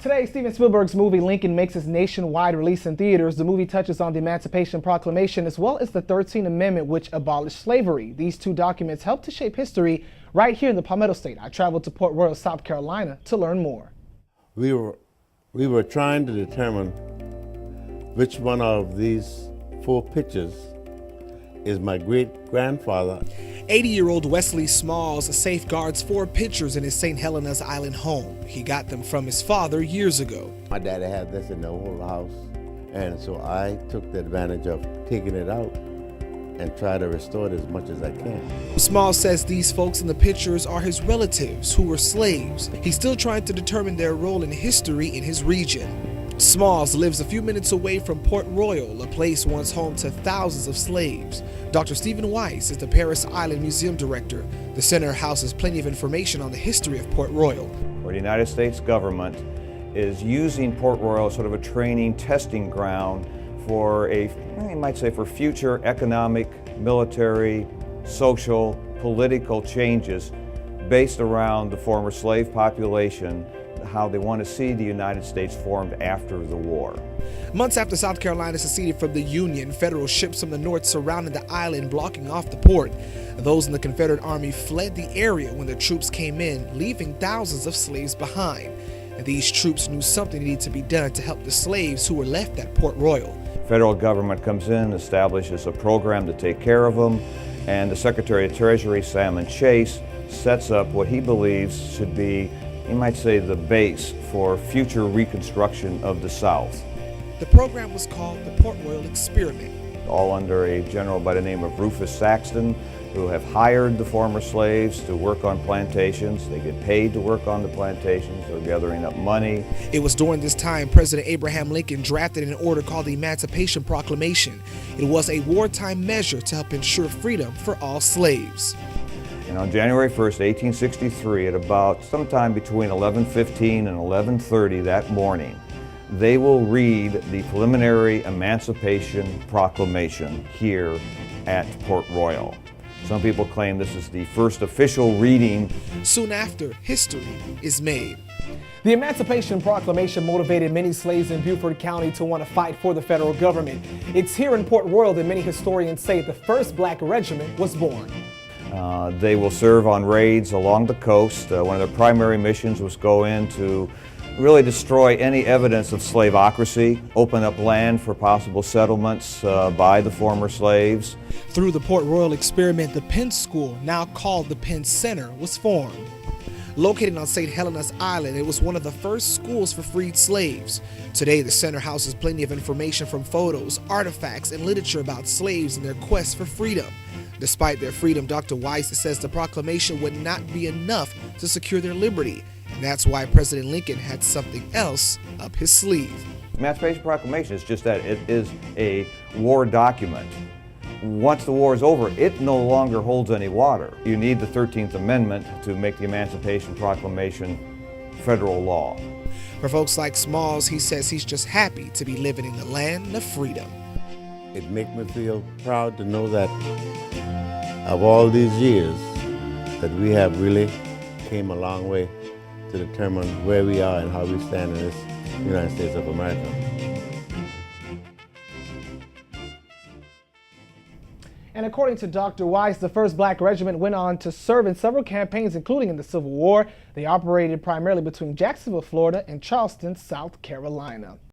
Today, Steven Spielberg's movie Lincoln makes its nationwide release in theaters. The movie touches on the Emancipation Proclamation as well as the 13th Amendment, which abolished slavery. These two documents help to shape history right here in the Palmetto State. I traveled to Port Royal, South Carolina to learn more. We were trying to determine which one of these four pictures is my great-grandfather. 80-year-old Wesley Smalls safeguards four pictures in his St. Helena's Island home. He got them from his father years ago. My daddy had this in the whole house, and so I took the advantage of taking it out and try to restore it as much as I can. Smalls says these folks in the pictures are his relatives who were slaves. He's still trying to determine their role in history in his region. Smalls lives a few minutes away from Port Royal, a place once home to thousands of slaves. Dr. Stephen Weiss is the Paris Island Museum Director. The center houses plenty of information on the history of Port Royal. Where the United States government is using Port Royal as sort of a training testing ground for you might say, for future economic, military, social, political changes based around the former slave population, how they want to see the United States formed after the war. Months after South Carolina seceded from the Union, federal ships from the north surrounded the island, blocking off the port. Those in the Confederate Army fled the area when the troops came in, leaving thousands of slaves behind. And these troops knew something needed to be done to help the slaves who were left at Port Royal. Federal government comes in, establishes a program to take care of them, and the Secretary of Treasury, Salmon Chase, sets up what he believes should be, you might say, the base for future reconstruction of the South. The program was called the Port Royal Experiment. All under a general by the name of Rufus Saxton, who have hired the former slaves to work on plantations. They get paid to work on the plantations. They're gathering up money. It was during this time President Abraham Lincoln drafted an order called the Emancipation Proclamation. It was a wartime measure to help ensure freedom for all slaves. And on January 1st, 1863, at about sometime between 11:15 and 11:30 that morning, they will read the preliminary Emancipation Proclamation here at Port Royal. Some people claim this is the first official reading. Soon after, history is made. The Emancipation Proclamation motivated many slaves in Beaufort County to want to fight for the federal government. It's here in Port Royal that many historians say the first black regiment was born. They will serve on raids along the coast. One of their primary missions was go in to really destroy any evidence of slaveocracy, open up land for possible settlements by the former slaves. Through the Port Royal experiment, the Penn School, now called the Penn Center, was formed. Located on St. Helena's Island, it was one of the first schools for freed slaves. Today, the center houses plenty of information from photos, artifacts, and literature about slaves and their quest for freedom. Despite their freedom, Dr. Weiss says the proclamation would not be enough to secure their liberty. And that's why President Lincoln had something else up his sleeve. The Emancipation Proclamation is just that. It is a war document. Once the war is over, it no longer holds any water. You need the 13th Amendment to make the Emancipation Proclamation federal law. For folks like Smalls, he says he's just happy to be living in the land of freedom. It makes me feel proud to know that of all these years that we have really came a long way to determine where we are and how we stand in this United States of America. And according to Dr. Weiss, the first black regiment went on to serve in several campaigns, including in the Civil War. They operated primarily between Jacksonville, Florida, and Charleston, South Carolina.